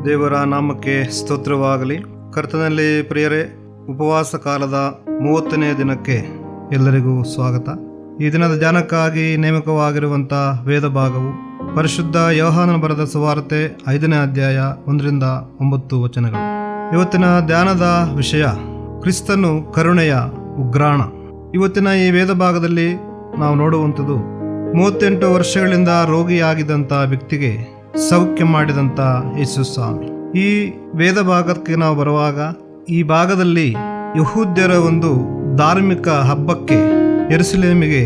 ದೇವರ ನಾಮಕ್ಕೆ ಸ್ತೋತ್ರವಾಗಲಿ. ಕರ್ತನಲ್ಲಿ ಪ್ರಿಯರೇ, ಉಪವಾಸ ಕಾಲದ 30ನೇ ದಿನಕ್ಕೆ ಎಲ್ಲರಿಗೂ ಸ್ವಾಗತ. ಈ ದಿನದ ಧ್ಯಾನಕ್ಕಾಗಿ ನೇಮಕವಾಗಿರುವಂಥ ವೇದ ಭಾಗವು ಪರಿಶುದ್ಧ ಯೋಹಾನನ ಬರೆದ ಸುವಾರ್ತೆ 5ನೇ ಅಧ್ಯಾಯ 1-9 ವಚನಗಳು. ಇವತ್ತಿನ ಧ್ಯಾನದ ವಿಷಯ ಕ್ರಿಸ್ತನು ಕರುಣೆಯ ಉಗ್ರಾಣ. ಇವತ್ತಿನ ಈ ವೇದ ಭಾಗದಲ್ಲಿ ನಾವು ನೋಡುವಂಥದ್ದು 38 ವರ್ಷಗಳಿಂದ ರೋಗಿಯಾಗಿದ್ದಂಥ ವ್ಯಕ್ತಿಗೆ ಸೌಖ್ಯ ಮಾಡಿದಂಥ ಯೇಸು ಸ್ವಾಮಿ. ಈ ವೇದ ಭಾಗಕ್ಕೆ ನಾವು ಬರುವಾಗ ಈ ಭಾಗದಲ್ಲಿ ಯಹೂದ್ಯರ ಒಂದು ಧಾರ್ಮಿಕ ಹಬ್ಬಕ್ಕೆ ಯೆರೂಸಲೇಮಿಗೆ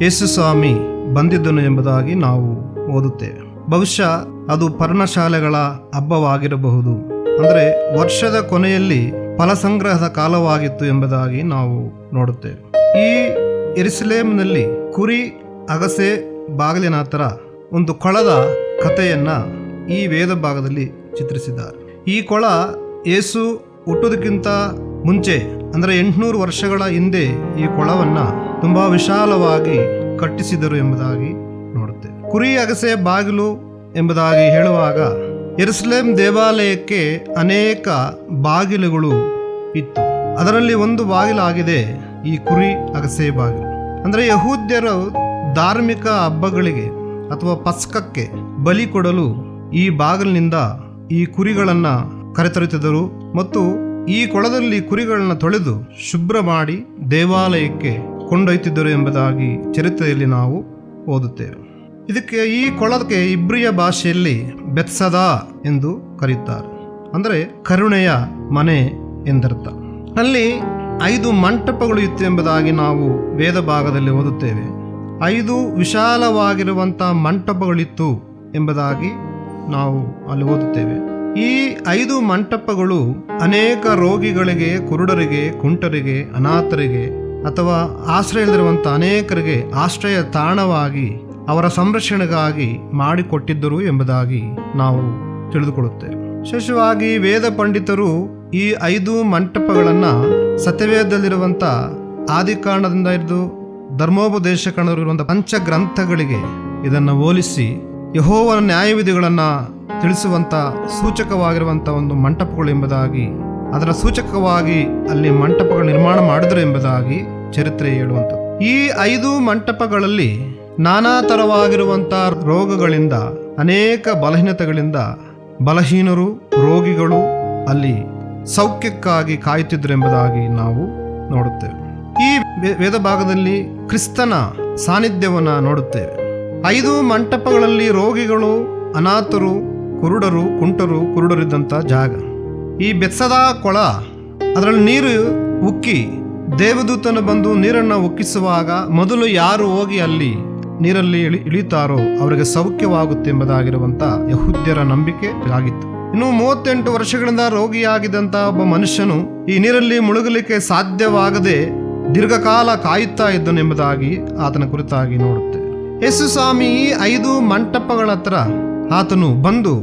ಯೇಸು ಸ್ವಾಮಿ ಬಂದಿದ್ದನು ಎಂಬುದಾಗಿ ನಾವು ಓದುತ್ತೇವೆ. ಬಹುಶಃ ಅದು ಪರ್ಣಶಾಲೆಗಳ ಹಬ್ಬವಾಗಿರಬಹುದು, ಅಂದರೆ ವರ್ಷದ ಕೊನೆಯಲ್ಲಿ ಫಲಸಂಗ್ರಹದ ಕಾಲವಾಗಿತ್ತು ಎಂಬುದಾಗಿ ನಾವು ನೋಡುತ್ತೇವೆ. ಈ ಯೆರೂಸಲೇಮಿನಲ್ಲಿ ಕುರಿ ಅಗಸೆ ಬಾಗಿಲಿನ ಹತ್ರ ಒಂದು ಕೊಳದ ಕಥೆಯನ್ನ ಈ ವೇದ ಭಾಗದಲ್ಲಿ ಚಿತ್ರಿಸಿದ್ದಾರೆ. ಈ ಕೊಳ ಯೇಸು ಹುಟ್ಟೋದಕ್ಕಿಂತ ಮುಂಚೆ, ಅಂದರೆ 800 ವರ್ಷಗಳ ಹಿಂದೆ ಈ ಕೊಳವನ್ನ ತುಂಬಾ ವಿಶಾಲವಾಗಿ ಕಟ್ಟಿಸಿದರು ಎಂಬುದಾಗಿ ನೋಡುತ್ತೇವೆ. ಕುರಿ ಅಗಸೆ ಬಾಗಿಲು ಎಂಬುದಾಗಿ ಹೇಳುವಾಗ ಯೆರೂಸಲೇಮ್ ದೇವಾಲಯಕ್ಕೆ ಅನೇಕ ಬಾಗಿಲುಗಳು ಇತ್ತು. ಅದರಲ್ಲಿ ಒಂದು ಬಾಗಿಲಾಗಿದೆ ಈ ಕುರಿ ಅಗಸೆ ಬಾಗಿಲು. ಅಂದರೆ ಯಹೂದ್ಯರು ಧಾರ್ಮಿಕ ಹಬ್ಬಗಳಿಗೆ ಅಥವಾ ಪಸ್ಕಕ್ಕೆ ಬಲಿ ಕೊಡಲು ಈ ಬಾಗಿಲಿನಿಂದ ಈ ಕುರಿಗಳನ್ನ ಕರೆತರುತ್ತಿದ್ದರು ಮತ್ತು ಈ ಕೊಳದಲ್ಲಿ ಕುರಿಗಳನ್ನ ತೊಳೆದು ಶುಭ್ರ ಮಾಡಿ ದೇವಾಲಯಕ್ಕೆ ಕೊಂಡೊಯ್ತಿದ್ದರು ಎಂಬುದಾಗಿ ಚರಿತ್ರೆಯಲ್ಲಿ ನಾವು ಓದುತ್ತೇವೆ. ಇದಕ್ಕೆ ಈ ಕೊಳಕ್ಕೆ ಇಬ್ರಿಯ ಭಾಷೆಯಲ್ಲಿ ಬೆತ್ಸದಾ ಎಂದು ಕರೆಯುತ್ತಾರೆ, ಅಂದರೆ ಕರುಣೆಯ ಮನೆ ಎಂದರ್ಥ. ಅಲ್ಲಿ 5 ಮಂಟಪಗಳು ಇತ್ತು ಎಂಬುದಾಗಿ ನಾವು ವೇದ ಭಾಗದಲ್ಲಿ ಓದುತ್ತೇವೆ. 5 ವಿಶಾಲವಾಗಿರುವಂಥ ಮಂಟಪಗಳಿತ್ತು ಎಂಬುದಾಗಿ ನಾವು ಅಲ್ಲಿ ಓದುತ್ತೇವೆ. ಈ 5 ಮಂಟಪಗಳು ಅನೇಕ ರೋಗಿಗಳಿಗೆ, ಕುರುಡರಿಗೆ, ಕುಂಟರಿಗೆ, ಅನಾಥರಿಗೆ ಅಥವಾ ಆಶ್ರಯ ಇಲ್ಲದಿರುವಂಥ ಅನೇಕರಿಗೆ ಆಶ್ರಯ ತಾಣವಾಗಿ ಅವರ ಸಂರಕ್ಷಣೆಗಾಗಿ ಮಾಡಿಕೊಟ್ಟಿದ್ದರು ಎಂಬುದಾಗಿ ನಾವು ತಿಳಿದುಕೊಳ್ಳುತ್ತೇವೆ. ವಿಶೇಷವಾಗಿ ವೇದ ಪಂಡಿತರು ಈ 5 ಮಂಟಪಗಳನ್ನು ಸತ್ಯವೇದದಲ್ಲಿರುವಂಥ ಆದಿಕಾಂಡದಿಂದ ಹಿಡಿದು ಧರ್ಮೋಪದೇಶ ಕಾಂಡವಿರುವಂಥ ಪಂಚಗ್ರಂಥಗಳಿಗೆ ಇದನ್ನು ಹೋಲಿಸಿ ಯೆಹೋವನ ನ್ಯಾಯವಿಧಿಗಳನ್ನು ತಿಳಿಸುವಂಥ ಸೂಚಕವಾಗಿರುವಂಥ ಒಂದು ಮಂಟಪಗಳು ಎಂಬುದಾಗಿ, ಅದರ ಸೂಚಕವಾಗಿ ಅಲ್ಲಿ ಮಂಟಪಗಳ ನಿರ್ಮಾಣ ಮಾಡಿದರು ಎಂಬುದಾಗಿ ಚರಿತ್ರೆ ಹೇಳುವಂಥದ್ದು. ಈ 5 ಮಂಟಪಗಳಲ್ಲಿ ನಾನಾ ತರವಾಗಿರುವಂಥ ರೋಗಗಳಿಂದ, ಅನೇಕ ಬಲಹೀನತೆಗಳಿಂದ ಬಲಹೀನರು, ರೋಗಿಗಳು ಅಲ್ಲಿ ಸೌಖ್ಯಕ್ಕಾಗಿ ಕಾಯುತ್ತಿದ್ದರು ಎಂಬುದಾಗಿ ನಾವು ನೋಡುತ್ತೇವೆ. ಈ ವೇದ ಭಾಗದಲ್ಲಿ ಕ್ರಿಸ್ತನ ಸಾನ್ನಿಧ್ಯವನ್ನು ನೋಡುತ್ತೇವೆ. 5 ಮಂಟಪಗಳಲ್ಲಿ ರೋಗಿಗಳು, ಅನಾಥರು, ಕುರುಡರು, ಕುಂಟರು, ಕುರುಡರಿದ್ದಂಥ ಜಾಗ. ಈ ಬೆತ್ಸದಾ ಕೊಳ, ಅದರಲ್ಲಿ ನೀರು ಉಕ್ಕಿ ದೇವದೂತನು ಬಂದು ನೀರನ್ನು ಉಕ್ಕಿಸುವಾಗ ಮೊದಲು ಯಾರು ಹೋಗಿ ಅಲ್ಲಿ ನೀರಲ್ಲಿ ಇಳಿತಾರೋ ಅವರಿಗೆ ಸೌಖ್ಯವಾಗುತ್ತೆ ಎಂಬುದಾಗಿರುವಂಥ ಯಹೂದ್ಯರ ನಂಬಿಕೆ ಆಗಿತ್ತು. ಇನ್ನು 38 ವರ್ಷಗಳಿಂದ ರೋಗಿಯಾಗಿದ್ದಂಥ ಒಬ್ಬ ಮನುಷ್ಯನು ಈ ನೀರಲ್ಲಿ ಮುಳುಗಲಿಕ್ಕೆ ಸಾಧ್ಯವಾಗದೆ ದೀರ್ಘಕಾಲ ಕಾಯುತ್ತಾ ಇದ್ದನು ಎಂಬುದಾಗಿ ಆತನ ಕುರಿತಾಗಿ ನೋಡುತ್ತೇವೆ. ಯೇಸು ಸ್ವಾಮಿ ಈ 5 ಮಂಟಪಗಳ ಹತ್ರ ಆತನು ಬಂದು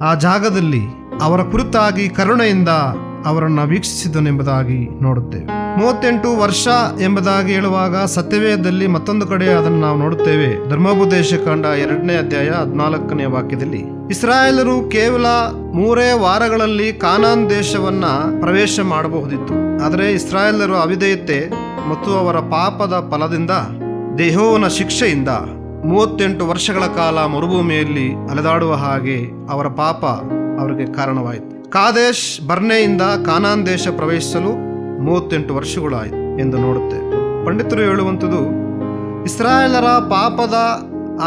ಆ ಜಾಗದಲ್ಲಿ ಅವರ ಕುರಿತಾಗಿ ಕರುಣೆಯಿಂದ ಅವರನ್ನು ವೀಕ್ಷಿಸಿದನೆಂಬುದಾಗಿ ನೋಡುತ್ತೇವೆ. 38 ವರ್ಷ ಎಂಬುದಾಗಿ ಹೇಳುವಾಗ ಸತ್ಯವೇದದಲ್ಲಿ ಮತ್ತೊಂದು ಕಡೆ ಅದನ್ನು ನಾವು ನೋಡುತ್ತೇವೆ. ಧರ್ಮೋಪದೇಶ ಕಾಂಡ 2ನೇ ಅಧ್ಯಾಯ 14ನೇ ವಾಕ್ಯದಲ್ಲಿ ಇಸ್ರಾಯೇಲರು ಕೇವಲ 3 ವಾರಗಳಲ್ಲಿ ಕಾನಾನ್ ದೇಶವನ್ನ ಪ್ರವೇಶ ಮಾಡಬಹುದಿತ್ತು. ಆದರೆ ಇಸ್ರಾಯೇಲರು ಅವಿಧೇಯತೆ ಮತ್ತು ಅವರ ಪಾಪದ ಫಲದಿಂದ, ಯೆಹೋವನ ಶಿಕ್ಷೆಯಿಂದ 38 ವರ್ಷಗಳ ಕಾಲ ಮರುಭೂಮಿಯಲ್ಲಿ ಅಲೆದಾಡುವ ಹಾಗೆ ಅವರ ಪಾಪ ಅವರಿಗೆ ಕಾರಣವಾಯಿತು. ಕಾದೇಶ್ ಬರ್ನೆಯಿಂದ ಕಾನಾನ್ ದೇಶ ಪ್ರವೇಶಿಸಲು 38 ವರ್ಷಗಳಾಯಿತು ಎಂದು ನೋಡುತ್ತೇವೆ. ಪಂಡಿತರು ಹೇಳುವಂಥದ್ದು, ಇಸ್ರಾಯೇಲರ ಪಾಪದ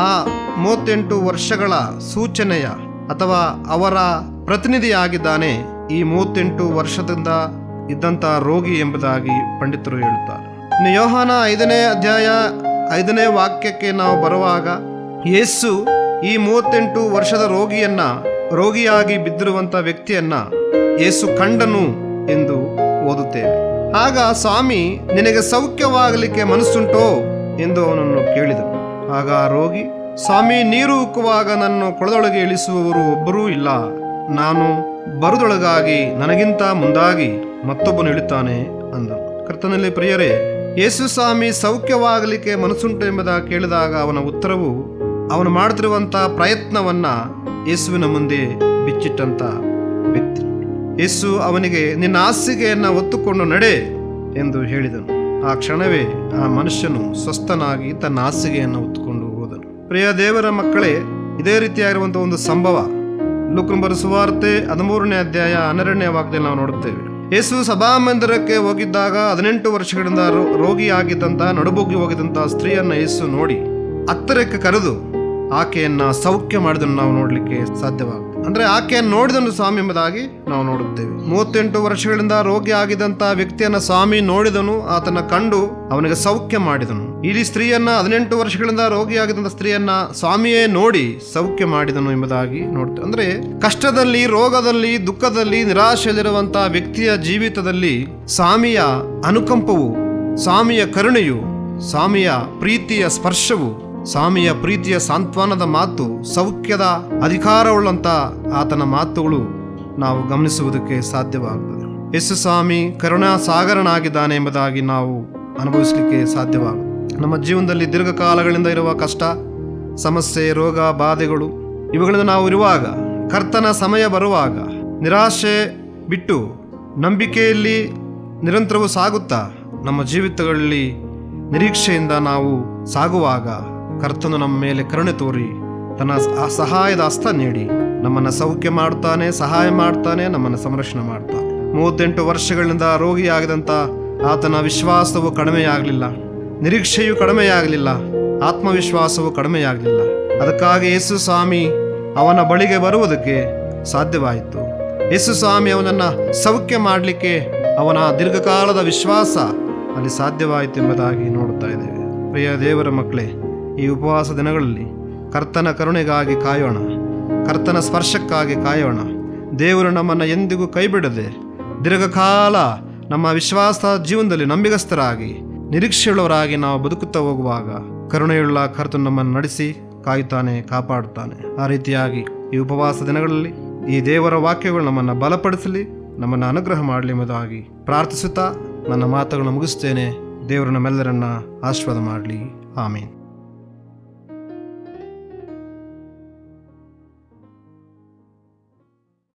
ಆ 38 ವರ್ಷಗಳ ಸೂಚನೆಯ ಅಥವಾ ಅವರ ಪ್ರತಿನಿಧಿಯಾಗಿದ್ದಾನೆ ಈ 38 ವರ್ಷದಿಂದ ಇದ್ದಂಥ ರೋಗಿ ಎಂಬುದಾಗಿ ಪಂಡಿತರು ಹೇಳುತ್ತಾರೆ. ಇನ್ನು ಯೋಹಾನ 5ನೇ ಅಧ್ಯಾಯ 5ನೇ ವಾಕ್ಯಕ್ಕೆ ನಾವು ಬರುವಾಗ ಯೇಸು ಈ 38 ವರ್ಷದ ರೋಗಿಯಾಗಿ ಬಿದ್ದಿರುವಂಥ ವ್ಯಕ್ತಿಯನ್ನ ಯೇಸು ಕಂಡನು ಎಂದು ಓದುತ್ತೇವೆ. ಆಗ ಸ್ವಾಮಿ, ನಿನಗೆ ಸೌಖ್ಯವಾಗಲಿಕ್ಕೆ ಮನಸ್ಸುಂಟೋ ಎಂದು ಅವನನ್ನು ಕೇಳಿದನು. ಆಗ ಆ ರೋಗಿ, ಸ್ವಾಮಿ, ನೀರು ಉಕ್ಕುವಾಗ ನನ್ನ ಕೊಳದೊಳಗೆ ಇಳಿಸುವವರು ಒಬ್ಬರೂ ಇಲ್ಲ. ನಾನು ಬರುದೊಳಗಾಗಿ ನನಗಿಂತ ಮುಂದಾಗಿ ಮತ್ತೊಬ್ಬನು ಇಳುತ್ತಾನೆ ಅಂದನು. ಕರ್ತನಲ್ಲಿ ಪ್ರಿಯರೇ, ಯೇಸು ಸ್ವಾಮಿ ಸೌಖ್ಯವಾಗಲಿಕ್ಕೆ ಮನಸ್ಸುಂಟು ಎಂಬುದಾಗಿ ಕೇಳಿದಾಗ ಅವನ ಉತ್ತರವು ಅವನು ಮಾಡುತ್ತಿರುವಂಥ ಪ್ರಯತ್ನವನ್ನ ಯೇಸುವಿನ ಮುಂದೆ ಬಿಚ್ಚಿಟ್ಟಂತ ವ್ಯಕ್ತಿ. ಯೇಸು ಅವನಿಗೆ, ನಿನ್ನ ಹಾಸಿಗೆಯನ್ನು ಹೊತ್ತುಕೊಂಡು ನಡೆ ಎಂದು ಹೇಳಿದನು. ಆ ಕ್ಷಣವೇ ಆ ಮನುಷ್ಯನು ಸ್ವಸ್ಥನಾಗಿ ತನ್ನ ಹಾಸಿಗೆಯನ್ನು ಹೊತ್ತುಕೊಂಡು ಹೋದನು. ಪ್ರಿಯ ದೇವರ ಮಕ್ಕಳೇ, ಇದೇ ರೀತಿಯಾಗಿರುವಂಥ ಒಂದು ಸಂಭವ ಲೂಕನ ಬರೆದ ಸುವಾರ್ತೆ 13ನೇ ಅಧ್ಯಾಯ 12ನೇ ವಾಕ್ಯದಲ್ಲಿ ನಾವು ನೋಡುತ್ತೇವೆ. ಯೇಸು ಸಭಾಮಂದಿರಕ್ಕೆ ಹೋಗಿದ್ದಾಗ 18 ವರ್ಷಗಳಿಂದ ರೋಗಿಯಾಗಿದ್ದಂತಹ, ನಡುಬೊಗ್ಗಿ ಹೋಗಿದ್ದಂತಹ ಸ್ತ್ರೀಯನ್ನು ಯೇಸು ನೋಡಿ ಹತ್ತಿರಕ್ಕೆ ಕರೆದು ಆಕೆಯನ್ನ ಸೌಖ್ಯ ಮಾಡಿದನ್ನು ನಾವು ನೋಡಲಿಕ್ಕೆ ಸಾಧ್ಯವಾಗುತ್ತೆ. ಅಂದ್ರೆ ಆಕೆಯನ್ನು ನೋಡಿದನು ಸ್ವಾಮಿ ಎಂಬುದಾಗಿ ನಾವು ನೋಡುತ್ತೇವೆ. 38 ವರ್ಷಗಳಿಂದ ರೋಗಿ ಆಗಿದ್ದಂತಹ ವ್ಯಕ್ತಿಯನ್ನ ಸ್ವಾಮಿ ನೋಡಿದನು, ಆತನ ಕಂಡು ಅವನಿಗೆ ಸೌಖ್ಯ ಮಾಡಿದನು. ಇಲ್ಲಿ ಸ್ತ್ರೀಯನ್ನ 18 ವರ್ಷಗಳಿಂದ ರೋಗಿಯಾಗಿದ್ದಂಥ ಸ್ತ್ರೀಯನ್ನ ಸ್ವಾಮಿಯೇ ನೋಡಿ ಸೌಖ್ಯ ಮಾಡಿದನು ಎಂಬುದಾಗಿ ನೋಡ್ತೇವೆ. ಅಂದ್ರೆ ಕಷ್ಟದಲ್ಲಿ, ರೋಗದಲ್ಲಿ, ದುಃಖದಲ್ಲಿ, ನಿರಾಶೆಯಲ್ಲಿರುವಂತಹ ವ್ಯಕ್ತಿಯ ಜೀವಿತದಲ್ಲಿ ಸ್ವಾಮಿಯ ಅನುಕಂಪವು, ಸ್ವಾಮಿಯ ಕರುಣೆಯು, ಸ್ವಾಮಿಯ ಪ್ರೀತಿಯ ಸ್ಪರ್ಶವು, ಸ್ವಾಮಿಯ ಪ್ರೀತಿಯ ಸಾಂತ್ವನದ ಮಾತು, ಸೌಖ್ಯದ ಅಧಿಕಾರವುಳ್ಳಂತ ಆತನ ಮಾತುಗಳು ನಾವು ಗಮನಿಸುವುದಕ್ಕೆ ಸಾಧ್ಯವಾಗುತ್ತದೆ. ಯೇಸು ಸ್ವಾಮಿ ಕರುಣಾ ಸಾಗರನಾಗಿದ್ದಾನೆ ಎಂಬುದಾಗಿ ನಾವು ಅನುಭವಿಸಲಿಕ್ಕೆ ಸಾಧ್ಯವಾಗುತ್ತದೆ. ನಮ್ಮ ಜೀವನದಲ್ಲಿ ದೀರ್ಘಕಾಲಗಳಿಂದ ಇರುವ ಕಷ್ಟ, ಸಮಸ್ಯೆ, ರೋಗ, ಬಾಧೆಗಳು ಇವುಗಳಿಂದ ನಾವು ಇರುವಾಗ, ಕರ್ತನ ಸಮಯ ಬರುವಾಗ ನಿರಾಶೆ ಬಿಟ್ಟು ನಂಬಿಕೆಯಲ್ಲಿ ನಿರಂತರವೂ ಸಾಗುತ್ತಾ ನಮ್ಮ ಜೀವಿತಗಳಲ್ಲಿ ನಿರೀಕ್ಷೆಯಿಂದ ನಾವು ಸಾಗುವಾಗ ಕರ್ತನು ನಮ್ಮ ಮೇಲೆ ಕರುಣೆ ತೋರಿ ತನ್ನ ಸಹಾಯದ ಹಸ್ತ ನೀಡಿ ನಮ್ಮನ್ನು ಸೌಖ್ಯ ಮಾಡ್ತಾನೆ, ಸಹಾಯ ಮಾಡ್ತಾನೆ, ನಮ್ಮನ್ನು ಸಂರಕ್ಷಣೆ ಮಾಡ್ತಾನೆ. 38 ವರ್ಷಗಳಿಂದ ರೋಗಿಯಾಗಿದಂಥ ಆತನ ವಿಶ್ವಾಸವು ಕಡಿಮೆಯಾಗಲಿಲ್ಲ, ನಿರೀಕ್ಷೆಯು ಕಡಿಮೆಯಾಗಲಿಲ್ಲ, ಆತ್ಮವಿಶ್ವಾಸವು ಕಡಿಮೆಯಾಗಲಿಲ್ಲ. ಅದಕ್ಕಾಗಿ ಯೇಸು ಸ್ವಾಮಿ ಅವನ ಬಳಿಗೆ ಬರುವುದಕ್ಕೆ ಸಾಧ್ಯವಾಯಿತು. ಯೇಸು ಸ್ವಾಮಿ ಅವನನ್ನು ಸೌಖ್ಯ ಮಾಡಲಿಕ್ಕೆ ಅವನ ದೀರ್ಘಕಾಲದ ವಿಶ್ವಾಸ ಅಲ್ಲಿ ಸಾಧ್ಯವಾಯಿತು ಎಂಬುದಾಗಿ ನೋಡುತ್ತಾ ಇದ್ದೇವೆ. ಪ್ರಿಯ ದೇವರ ಮಕ್ಕಳೇ, ಈ ಉಪವಾಸ ದಿನಗಳಲ್ಲಿ ಕರ್ತನ ಕರುಣೆಗಾಗಿ ಕಾಯೋಣ, ಕರ್ತನ ಸ್ಪರ್ಶಕ್ಕಾಗಿ ಕಾಯೋಣ. ದೇವರು ನಮ್ಮನ್ನು ಎಂದಿಗೂ ಕೈಬಿಡದೆ ದೀರ್ಘಕಾಲ ನಮ್ಮ ವಿಶ್ವಾಸ ಜೀವನದಲ್ಲಿ ನಂಬಿಗಸ್ತರಾಗಿ, ನಿರೀಕ್ಷೆಯುಳ್ಳವರಾಗಿ ನಾವು ಬದುಕುತ್ತಾ ಹೋಗುವಾಗ ಕರುಣೆಯುಳ್ಳ ಕರ್ತನು ನಮ್ಮನ್ನು ನಡೆಸಿ ಕಾಯುತ್ತಾನೆ, ಕಾಪಾಡುತ್ತಾನೆ. ಆ ರೀತಿಯಾಗಿ ಈ ಉಪವಾಸ ದಿನಗಳಲ್ಲಿ ಈ ದೇವರ ವಾಕ್ಯಗಳು ನಮ್ಮನ್ನು ಬಲಪಡಿಸಲಿ, ನಮ್ಮನ್ನು ಅನುಗ್ರಹ ಮಾಡಲಿ ಎಂಬುದಾಗಿ ಪ್ರಾರ್ಥಿಸುತ್ತಾ ನನ್ನ ಮಾತುಗಳನ್ನು ಮುಗಿಸ್ತೇನೆ. ದೇವರು ನಮ್ಮೆಲ್ಲರನ್ನ ಆಶೀರ್ವಾದ ಮಾಡಲಿ. ಆಮೀನ್.